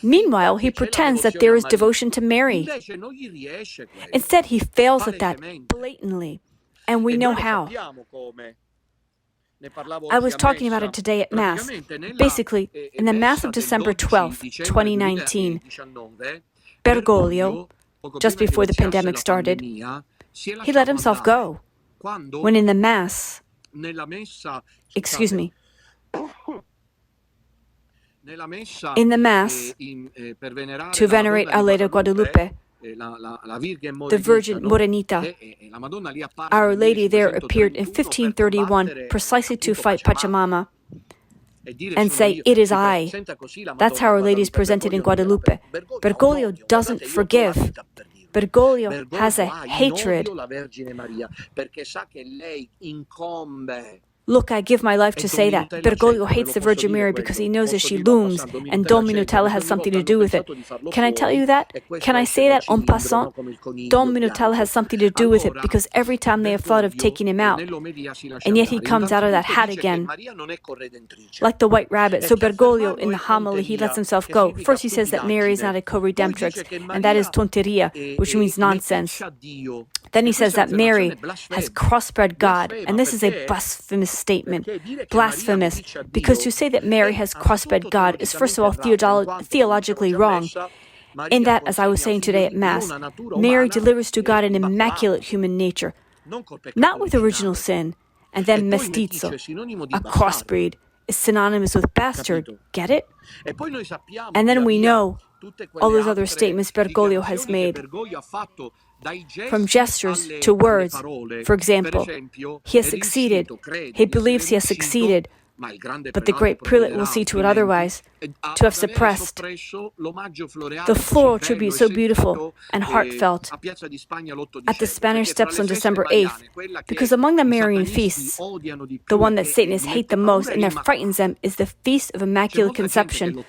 meanwhile, he pretends that there is devotion to Mary. Instead, he fails at that blatantly, and we know how. I was talking about it today at Mass. Basically, in the Mass of December 12, 2019, Bergoglio, just before the pandemic started, he let himself go. When in the Mass, in the Mass, to venerate Our Lady of Guadalupe, the Virgin Morenita, Our Lady there appeared in 1531 precisely to fight Pachamama and say, "It is I." That's how Our Lady is presented in Guadalupe. Bergoglio doesn't forgive. Bergoglio has a hatred. Look, I give my life to say that. Bergoglio hates the Virgin Mary because he knows that she looms, and Dom Minutella has something to do with it. Can I tell you that? Can I say that en passant? Dom Minutella has something to do with it because every time they have thought of taking him out, and yet he comes out of that hat again, like the White Rabbit. So Bergoglio, in the homily, he lets himself go. First he says that Mary is not a co-redemptrix, and that is tonteria, which means nonsense. Then he says that Mary has crossbred God, and this is a blasphemous statement. Blasphemous, because to say that Mary has crossbred God is first of all theologically wrong, in that, as I was saying today at Mass, Mary delivers to God an immaculate human nature, not with original sin, and then mestizo, a crossbreed, is synonymous with bastard, get it? And then we know all those other statements Bergoglio has made, from gestures to words. For example, he has succeeded. He believes he has succeeded, but the great prelate will see to it otherwise, to have suppressed the floral tribute so beautiful and heartfelt at the Spanish Steps on December 8th, because among the Marian feasts, the one that Satanists hate the most and that frightens them is the Feast of Immaculate Conception.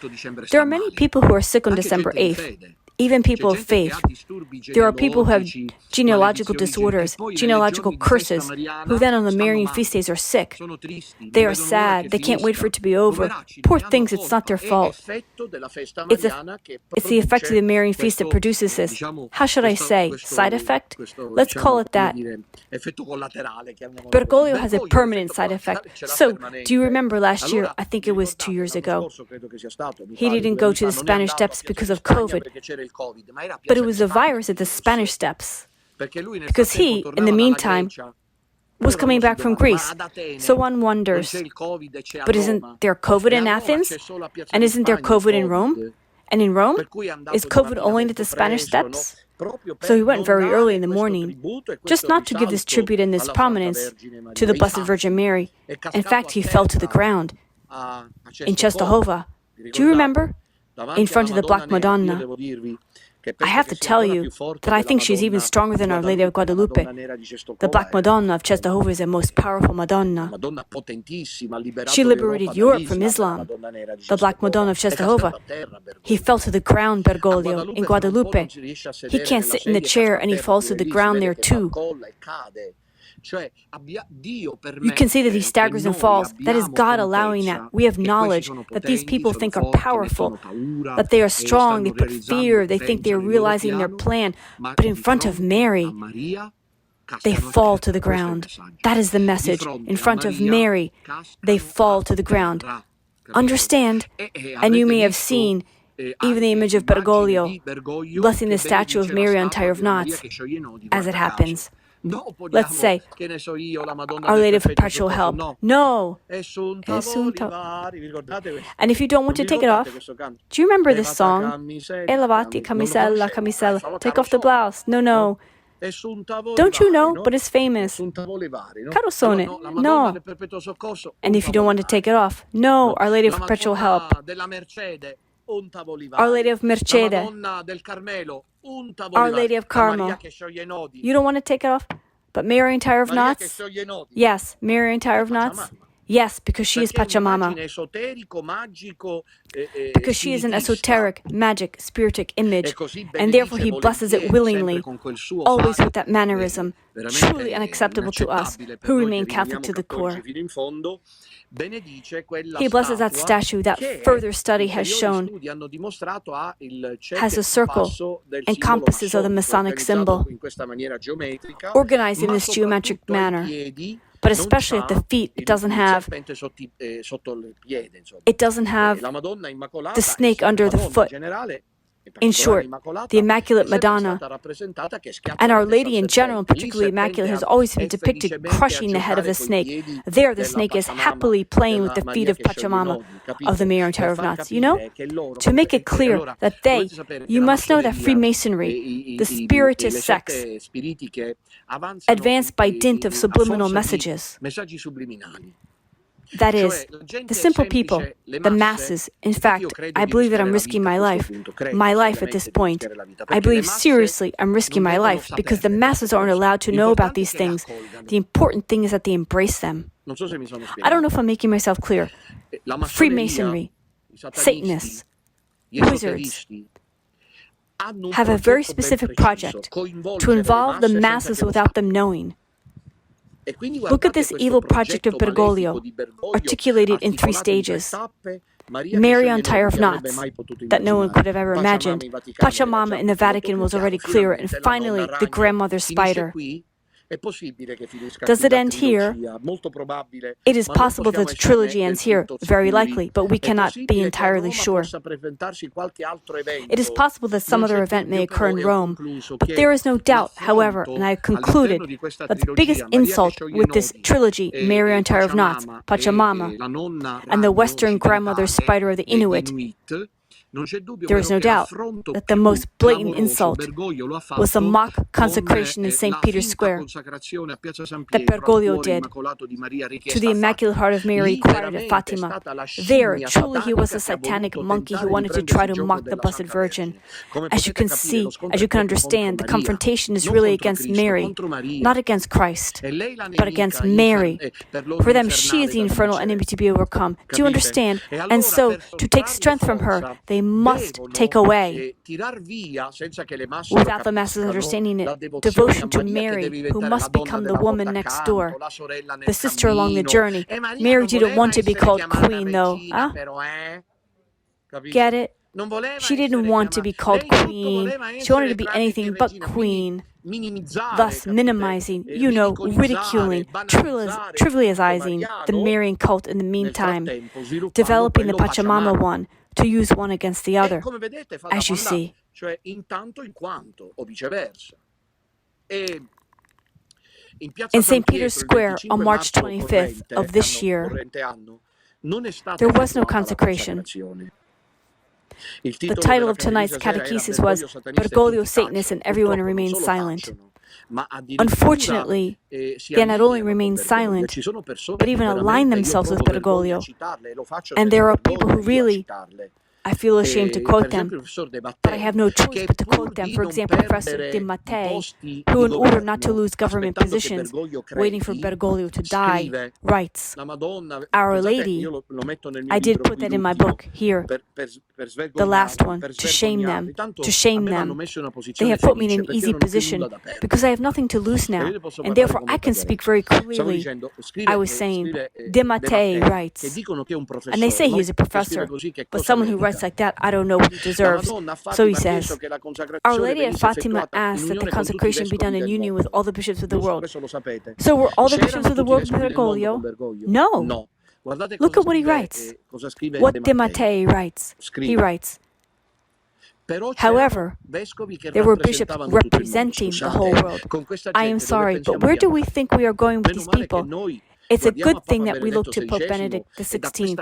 There are many people who are sick on December 8th. Even people of faith. There are people who have genealogical disorders, genealogical curses, who then on the Marian feast days are sick. They are sad. They can't wait for it to be over. Poor things, it's not their fault. It's the effect of the Marian feast that produces this. How should I say? Side effect? Let's call it that. Bergoglio has a permanent side effect. So, do you remember last year, I think it was 2 years ago, he didn't go to the Spanish Steps because of COVID. But it was the virus at the Spanish Steps, because he, in the meantime, was coming back from Greece. So one wonders, but isn't there COVID in Athens? And isn't there COVID in Rome? And in Rome, is COVID only at the Spanish Steps? So he went very early in the morning, just not to give this tribute and this prominence to the Blessed Virgin Mary. In fact, he fell to the ground in Czestochowa. Do you remember? In front of the Black Madonna. I have to tell you that I think she's even stronger than Our Lady of Guadalupe. The Black Madonna of Czestochowa is the most powerful Madonna. She liberated Europe from Islam. The Black Madonna of Czestochowa. He fell to the ground, Bergoglio, in Guadalupe. He can't sit in the chair and he falls to the ground there too. You can see that he staggers and falls. That is God allowing that. We have knowledge that these people think are powerful, that they are strong, they put fear, they think they are realizing their plan. But in front of Mary, they fall to the ground. That is the message. In front of Mary, they fall to the ground. Understand? And you may have seen even the image of Bergoglio blessing the statue of Mary untied of knots, as it happens. Let's say, Our Lady of Perpetual Help. No. And if you don't want to take it off, do you remember this song? Elevati camisella, camisella. Take off the blouse. No. Don't you know? But it's famous. Carosone. No. And if you don't want to take it off, no. Our Lady of Perpetual Help. Our Lady of Mercede. Our Lady of Carmel. You don't want to take it off? But Mary untied of knots? Yes, Mary untied of knots? Yes, because she is Pachamama. Because she is an esoteric, magic, spiritic image, and therefore he blesses it willingly, always with that mannerism, truly unacceptable to us, who remain Catholic to the core. He blesses that statue that further study has shown has a circle and compasses of the Masonic symbol, organized in this geometric manner. But especially at the feet, it doesn't have the snake under the foot. In short, the Immaculate Madonna and Our Lady in general, and particularly Immaculate, has always been depicted crushing the head of the snake. There, the snake is happily playing with the feet of Pachamama of the Mary and Terror of Knots. You know, to make it clear that you must know that Freemasonry, the spiritist sects, advanced by dint of subliminal messages. That is, the simple people, the masses. In fact, I believe that I'm risking my life at this point. I believe seriously I'm risking my life because the masses aren't allowed to know about these things. The important thing is that they embrace them. I don't know if I'm making myself clear. Freemasonry, Satanists, wizards have a very specific project to involve the masses without them knowing. Look at this evil project of Bergoglio, articulated in 3 stages. Mary on Tyre of Knots, that no one could have ever imagined. Pachamama in the Vatican was already clear, and finally, the grandmother spider. Does it end here? It is possible that the trilogy ends here, very likely, but we cannot be entirely sure. It is possible that some other event may occur in Rome, but there is no doubt, however, and I have concluded that the biggest insult with this trilogy, Mary on Tyre of Knots, Pachamama, and the Western grandmother spider of the Inuit, there is no doubt that the most blatant insult was the mock consecration in St. Peter's Square that Bergoglio did to the Immaculate Heart of Mary acquired at Fatima. There, truly he was a satanic monkey who wanted to try to mock the Blessed Virgin. As you can see, as you can understand, the confrontation is really against Mary, not against Christ, but against Mary. For them, she is the infernal enemy to be overcome. Do you understand? And so, to take strength from her, they must take away, without the masses understanding it, devotion to Mary, who must become the woman next door, the sister along the journey. Mary didn't want to be called queen, though. Huh? Get it? She didn't want to be called queen. She wanted to be anything but queen, thus minimizing, ridiculing, trivializing the Marian cult in the meantime, developing the Pachamama one, to use one against the other, as you see. In St. Peter's Square on March 25th of this year, there was no consecration. The title of tonight's catechesis was Bergoglio, Satanist, and Everyone Remains Silent. Unfortunately, they not only remain silent, but even align themselves with Bergoglio. And there are people who really, I feel ashamed to quote them, but I have no choice but to quote them. For example, Professor 𝐷𝐚𝐻𝐿, who in order not to lose government positions, waiting for Bergoglio to die, writes, Our Lady, I did put that in my book here, the last one, to shame them. They have put me in an easy position because I have nothing to lose now, and therefore I can speak very clearly. I was saying, 𝐷𝐚𝐻𝐿 writes, and they say he is a professor, but someone who writes like that, I don't know what he deserves. So he says, Our Lady at Fatima asked that the consecration be done in union with all the bishops of the world. So were all the bishops of the world with Bergoglio? No. Look at what he writes. What 𝐷𝐚𝐻𝐿 writes. He writes, However, there were bishops representing the whole world. I am sorry, but where do we think we are going with these people? It's a good thing that we look to Pope Benedict XVI,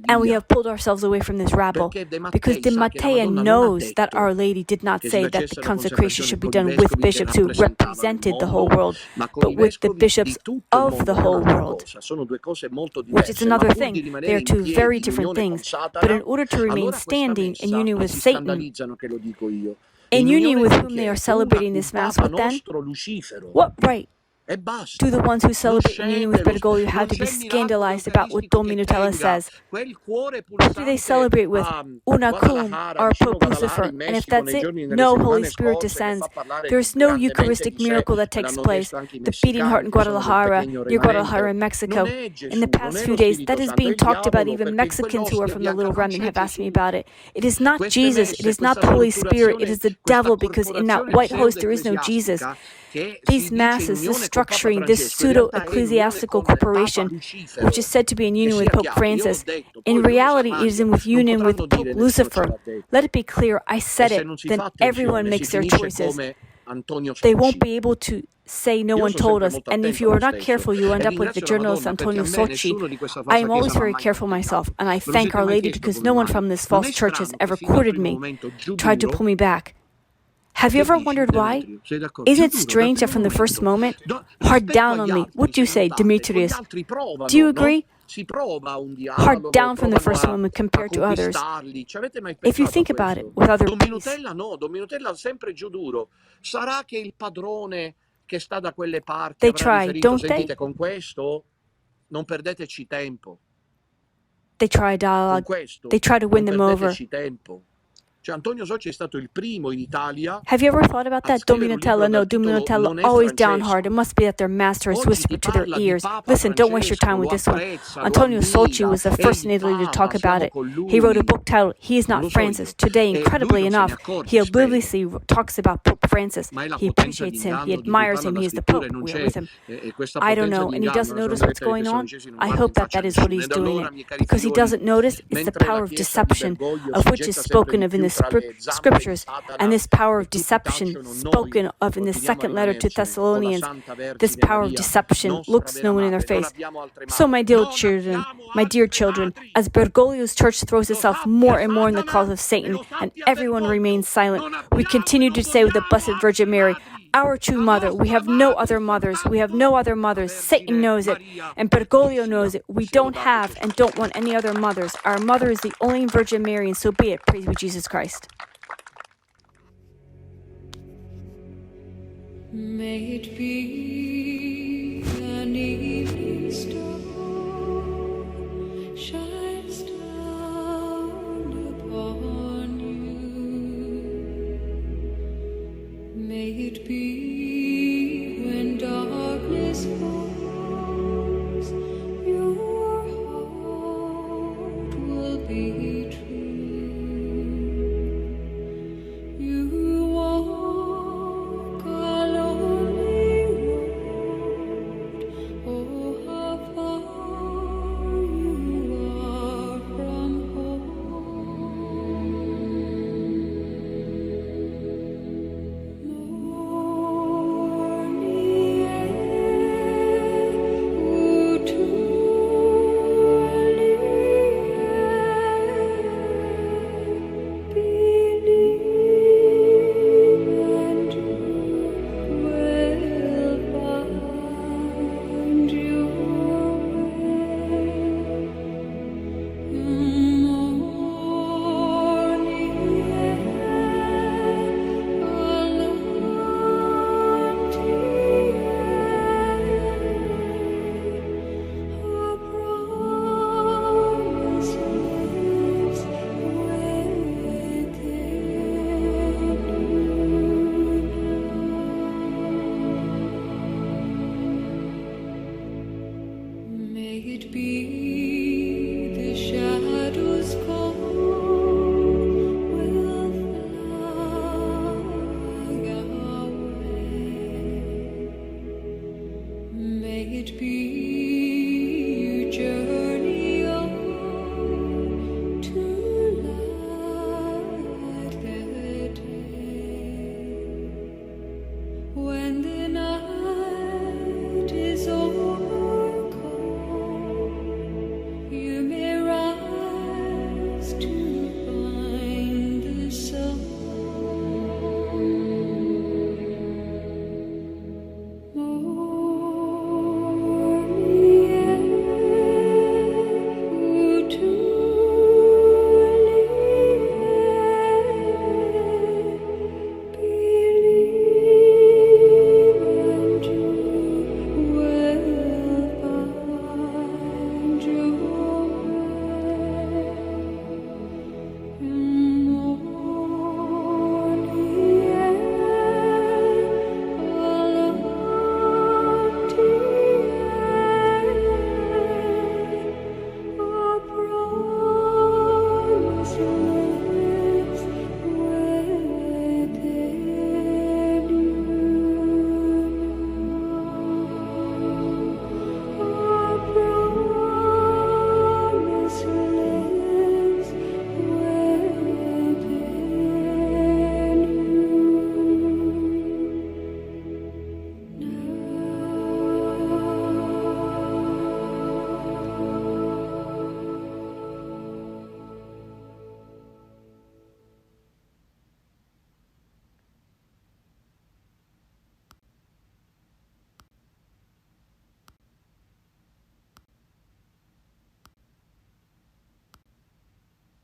and we have pulled ourselves away from this rabble, because 𝐷𝐚𝐻𝐿 knows that Our Lady did not say that the consecration should be done with bishops who represented the whole world, but with the bishops of the whole world, which is another thing. They are 2 very different things, but in order to remain standing in union with Satan, in union with whom they are celebrating this Mass with, then, what right Do the ones who celebrate in union with Bergoglio have to be scandalized about what Don Minutella says? What do they celebrate with? Una cum, our Pope Lucifer. And if that's it, no Holy Spirit descends. There is no Eucharistic miracle that takes place. The beating heart in Guadalajara, near Guadalajara in Mexico. In the past few days, that is being talked about. Even Mexicans who are from the Little Remnant have asked me about it. It is not Jesus. It is not the Holy Spirit. It is the devil, because in that white host there is no Jesus. These masses, this structuring, this pseudo-ecclesiastical corporation, which is said to be in union with Pope Francis, in reality it is in with union with Pope Lucifer. Let it be clear, I said it, then everyone makes their choices. They won't be able to say no one told us, and if you are not careful, you end up with the journalist Antonio 𝐥'𝐸. I am always very careful myself, and I thank Our Lady because no one from this false church has ever quoted me, tried to pull me back. Have you ever wondered why? Isn't it strange that from the first moment, hard down on me, what do you say, Demetrius? Do you agree? Hard down from the first moment compared to others. If you think about it, with other priests, they try, don't they? They try dialogue, they try to win them over. Have you ever thought about that? Dominatella, no, Dominatella, always down hard. It must be that their master has whispered to their ears. Listen, don't waste your time with this one. Antonio 𝐥'𝐸 was the first in Italy to talk about it. He wrote a book titled, He is Not Francis. Today, incredibly enough, he obliviously talks about Pope Francis. He appreciates him. He admires him. He is the Pope. We are with him. I don't know, and he doesn't notice what's going on. I hope that is what he's doing it. Because he doesn't notice, it's the power of deception, of which is spoken of in the scriptures, and this power of deception spoken of in the second letter to Thessalonians. This power of deception looks no one in their face. So, my dear children, as Bergoglio's church throws itself more and more in the cause of Satan, and everyone remains silent, we continue to say with the Blessed Virgin Mary, our true mother, we have no other mothers, we have no other mothers. Satan knows it, and Bergoglio knows it. We don't have and don't want any other mothers. Our mother is the only Virgin Mary, and so be it. Praise be Jesus Christ. May it be an evening star shines down upon you. May it be